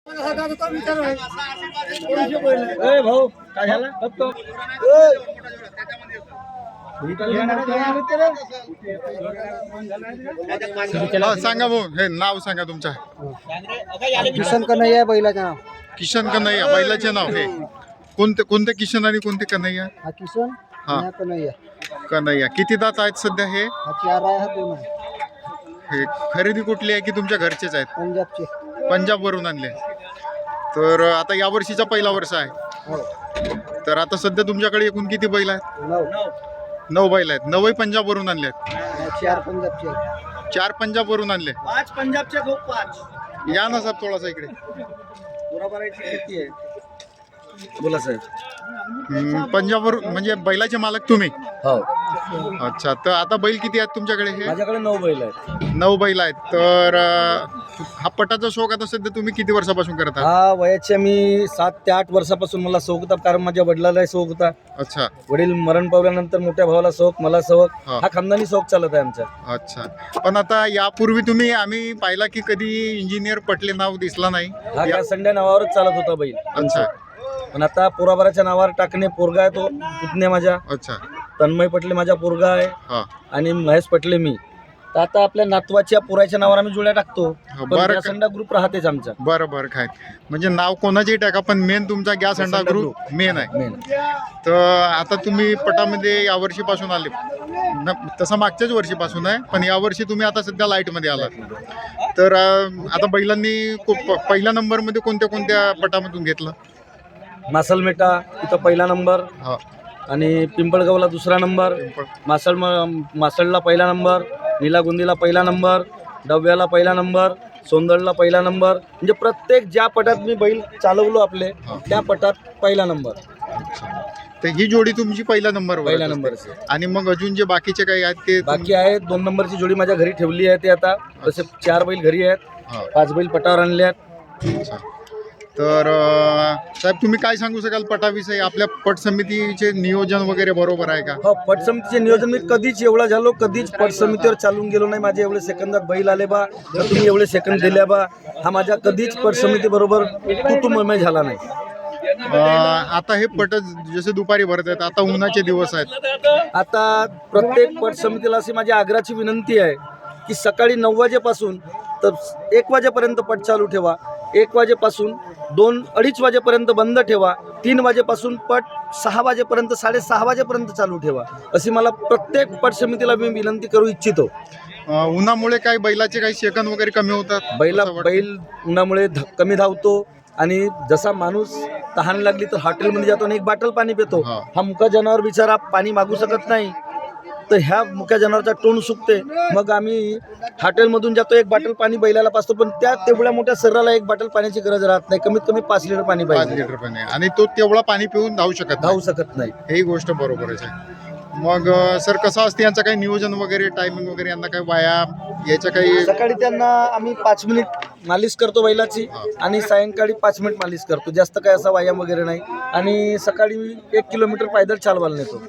भाऊ काय झालं सांगा भाऊ, हे नाव सांगा तुमचं. किशन कन्हैया बैलाचं नाव. किशन कन्हैया बैलाचे नाव. हे कोणते कोणते किशन आणि कोणते कन्हैया? हा किशन हा. हा कन्हैया. कन्हैया किती दात आहेत सध्या? हे हा 4 आहे, हा 2 आहे. हे खरेदी कुठली आहे की तुमच्या घरचेच आहेत? पंजाबचे. पंजाब वरून आणले. तर आता या वर्षीचा पहिला वर्ष आहे. हो. तर आता सध्या तुमच्याकडे एकूण किती बैल आहेत? 9 बैल आहेत. 9 पंजाब वरून आणले आहेत. 4 पंजाबचे. 4 पंजाब वरून आणले. 5 पंजाबचे, 5. या ना साहेब थोडासा इकडे. बोला साहेब. पंजाब वरून म्हणजे बैलाचे मालक तुम्ही? हो. अच्छा, तर आता बैल किती आहेत तुमच्याकडे? हे माझ्याकडे 9 बैल आहेत. 9 बैल आहेत. तर हा पटाचा शौक आता सध्या तुम्ही किती वर्षापासून करता? हा वयाच्या मी 7 ते 8 वर्षापासून मला शौक होता, कारण माझ्या वडिलाला शौक होता. अच्छा वडील मरण पावल्यानंतर मोठ्या भावाला शौक, मला शौक. हा. हा खानदानी शौक चालत आहे आमचा. अच्छा, पण आता यापूर्वी आम्ही पाहिला की कधी इंजिनियर पटले नाव दिसला नाही. हा त्या संध्या नावावरच चालत होता बैल. अच्छा पण आता पोराबाराच्या नावावर टाकणे. पोरगा आहे तो पुतण्या माझा, अच्छा. तन्मय पटले माझा पोरगा आहे, हा आणि महेश पटले मी. तर आता आपल्या नातवाच्या पोराच्या नावावर आम्ही जोड्या टाकतो. हा, पण बरं गॅस अंडा ग्रुप राहतेच आमचा. बरं काय म्हणजे नाव कोणाचेही टाका, पण मेन तुमचा गॅस अंडा ग्रुप मेन आहे. मेन. तर आता तुम्ही पटामध्ये या वर्षीपासून आले तसं मागच्याच वर्षीपासून आहे, पण या वर्षी तुम्ही आता सध्या लाईटमध्ये आलात. तर आता बैलांनी पहिल्या नंबरमध्ये कोणत्या कोणत्या पटामधून घेतलं? मासलमेटा इथं पहिला नंबर, हा आणि पिंपळगावला 2रा नंबर, मासळला पहिला नंबर, निलागुंदीला पहिला नंबर, डव्याला पहिला नंबर, सोंदळला पहिला नंबर. म्हणजे प्रत्येक ज्या पटात मी बैल चालवलो आपले त्या पटात पहिला नंबर. तर ही जोडी तुमची पहिला नंबर? पहिला नंबर. आणि मग अजून जे बाकीचे काही आहेत ते बाकी आहेत. 2 नंबरची जोडी माझ्या घरी ठेवली आहे. ते आता तसे 4 बैल घरी आहेत, 5 बैल पटावर आणले आहेत. अच्छा. तर साहेब तुम्ही काय सांगू शकाल पटाविषयी? आपल्या पट समितीचे नियोजन वगैरे बरोबर आहे का? हो, पट समितीचे नियोजन मी कधीच एवढा झालो, कधीच पट समितीवर चालून गेलो नाही. माझे एवढे सेकंदात बैल आले बा, तर तुम्ही एवढे सेकंद दिल्या बा, हा माझ्या कधीच पट समिती बरोबर कुटुंबमय झाला नाही. आता हे पट जसे दुपारी भरत आहेत, आता उन्हाचे दिवस आहेत. आता प्रत्येक पट समितीला अशी माझी आग्रहाची विनंती आहे की सकाळी 9 वाजेपासून तर 1 वाजेपर्यंत पट चालू ठेवा, 1 वाजेपासून 2-2:30 वाजेपर्यंत बंद ठेवा, 3 वाजेपासून पट 6 वाजेपर्यंत 6:30 वाजेपर्यंत चालू ठेवा, अशी मला प्रत्येक पट समितीला मी विनंती करू इच्छितो. उन्हामुळे काही बैलाचे काही सेकंद वगैरे कमी होतात? बैल उन्हामुळे कमी धावतो, आणि जसा माणूस तहान लागली तर हॉटेलमध्ये जातो आणि 1 बाटल पाणी पितो. हा मुका जनावर बिचारा पाणी मागू शकत नाही, तर ह्या मुक्या जनावरचा तोंड सुकते. मग आम्ही हॉटेलमधून जातो, 1 बाटल पाणी बैलाला पाजतो, पण त्या तेवढ्या मोठ्या शरीराला 1 बाटल पाण्याची गरज राहत नाही. कमीत कमी 5 लिटर पाणी पाहिजे. 5 लिटर पाणी, आणि तो तेवढा पाणी पिऊन धावू शकत नाही. ही गोष्ट बरोबरच आहे. मग सर कसं असते यांचं काही नियोजन वगैरे, टायमिंग वगैरे, यांना काही व्यायाम याच्या काही? सकाळी त्यांना आम्ही 5 मिनिट मालिश करतो बैलाची, आणि सायंकाळी 5 मिनिट मालिश करतो. जास्त काय असा व्यायाम वगैरे नाही. आणि सकाळी 1 किलोमीटर पैदल चालवायला नेतो.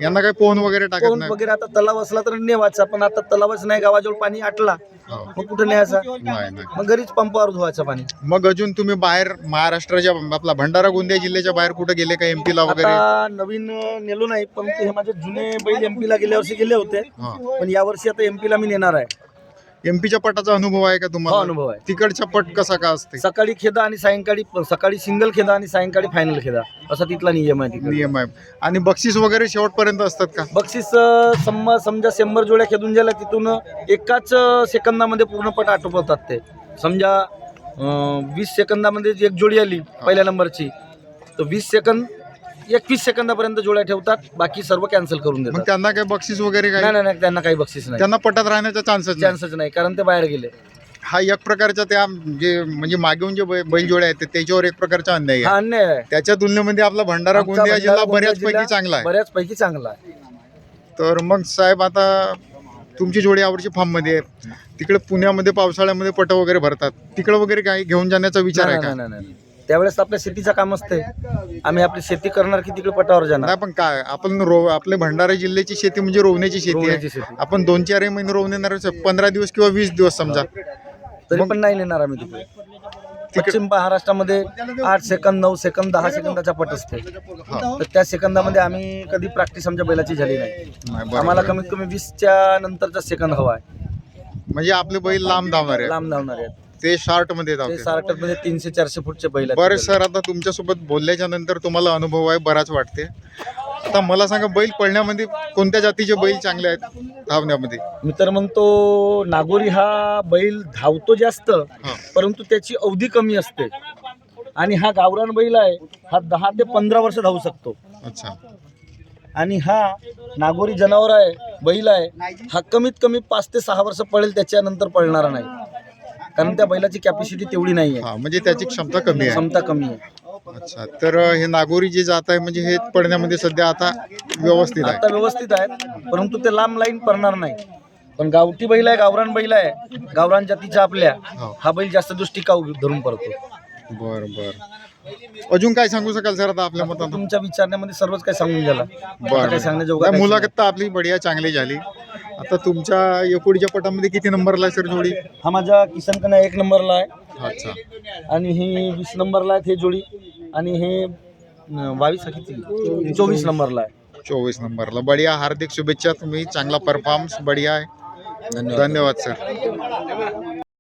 यांना काही पोहण वगैरे टाकत नाही? वगैरे आता तलाव असला तर नेवायचा, पण आता तलावच नाही, गावाजवळ पाणी आटला, मग कुठं न्यायचा? मग घरीच पंपावर धुवायचं पाणी. मग अजून तुम्ही बाहेर महाराष्ट्राच्या आपला भंडारा गोंदिया जिल्ह्याच्या बाहेर कुठे गेले का? MP ला वगैरे? नवीन नेलो नाही, पण हे माझे जुने बैल MP ला गेल्या वर्षी गेले होते, पण यावर्षी आता MP ला मी नेणार आहे. MPच्या पटाचा अनुभव आहे का तुम्हाला? अनुभव आहे. तिकडचा पट कसा का असते? सकाळी खेदा आणि सकाळी सिंगल खेदा आणि सायंकाळी फायनल खेदा, असा तिथला नियम आहे. नियम आहे. आणि बक्षीस वगैरे शेवटपर्यंत असतात का? बक्षीस समजा 100 जोड्या खेदून गेल्या, तिथून एकाच सेकंदामध्ये पूर्ण पट आटोपतात. ते समजा 20 सेकंदामध्ये 1 जोडी आली पहिल्या नंबरची, तर 21 सेकंदापर्यंत जोड्या ठेवतात, बाकी सर्व कॅन्सल करून देतात. मग त्यांना काही बक्षीस वगैरे काही? नाही, त्यांना काही बक्षीस नाही. त्यांना पटात राहण्याचा चान्सच नाही, कारण ते बाहेर गेले. हा एक प्रकारचा त्या जे म्हणजे मागेून जे बैलजोड्या आहेत त्याच्यावर एक प्रकारचा अन्याय हा आहे. अन्याय आहे. त्याच्या तुलनेमध्ये आपला भंडारा गोंदिया जिल्हा बऱ्याचपैकी चांगला आहे. तर मग साहेब आता तुमची जोडी यावर्षी फार्म मध्ये आहे, तिकडे पुण्यामध्ये पावसाळ्यामध्ये पट वगैरे भरतात, तिकडे वगैरे काही घेऊन जाण्याचा विचार आहे का? नाही. त्यावेळेस आपल्या शेतीचं काम असते, आम्ही आपली शेती करणार की तिकडे पटावर जाणार? नाही, पण काय आपण आपले भंडारा जिल्ह्याची शेती म्हणजे रोवण्याची शेती आहे. आपण 2-4 महिने रोवून येणार, 15 दिवस किंवा 20 दिवस समजा, तरी पण नाही नेणार आम्ही तिकडे. पश्चिम महाराष्ट्रामध्ये 8 सेकंद 9 सेकंद 10 सेकंदाचा पट असते. तर त्या सेकंदामध्ये आम्ही कधी प्रॅक्टिस आमच्या बैलाची झाली नाही. आम्हाला कमीत कमी 20च्या नंतरचा सेकंद हवा आहे. म्हणजे आपले बैल लांब धावणार आहे, लांब धावणारे आहेत. ते शॉर्ट मध्ये ते धावते. सारखं 300-400 फूटचे बैल आहेत. बरं सर, आता तुमच्यासोबत बोलल्याच्या नंतर तुम्हाला अनुभव आहे बराच वाटते. आता मला सांगा, बैल पळण्यामध्ये कोणत्या जातीचे बैल चांगले आहेत धावण्यामध्ये? मी तर म्हणतो नागोरी हा बैल धावतो जास्त, परंतु त्याची अवधी कमी असते. आणि हा गावरान बैल आहे, हा 10 ते 15 वर्ष धावू शकतो. अच्छा. आणि हा नागोरी जनावर आहे, बैल आहे, हा कमीत कमी 5 ते 6 वर्ष पळेल, त्याच्यानंतर पळणारा नाही. कारण त्या बैलाची कॅपॅसिटी तेवढी नाही आहे. म्हणजे त्याची क्षमता कमी आहे. क्षमता कमी आहे. अच्छा. तर हे नागोरी जे जात आहे म्हणजे हे पळण्यामध्ये सध्या आता व्यवस्थित आहे. आता व्यवस्थित आहेत, परंतु ते लांब लाईन पळणार नाही. पण गावठी बैल आहे, गावरान बैल आहे, गावरान जातीच्या आपल्या, हा बैल जास्त दिवस टिकाऊ धरून पडतो. बर बर. अजून काय सांगू शकाल सर आता आपल्या मतानं? तुमच्या विचारण्यामध्ये सर्वच काही सांगून झाला. बरं. सांगण्याजोगा मुलाखत तर आपली बढिया चांगली झाली. आता तुमच्या एकोडीच्या पटामध्ये किती नंबरला आहे सर जोडी? हा माझा किसन कन्या 1 नंबरला आहे. अच्छा. आणि ही 20 नंबरला आहे हे जोडी. आणि हे 24 नंबरला आहे. 24 नंबरला. बढिया. हार्दिक शुभेच्छा. तुम्ही चांगला परफॉर्मन्स बढिया आहे. धन्यवाद सर.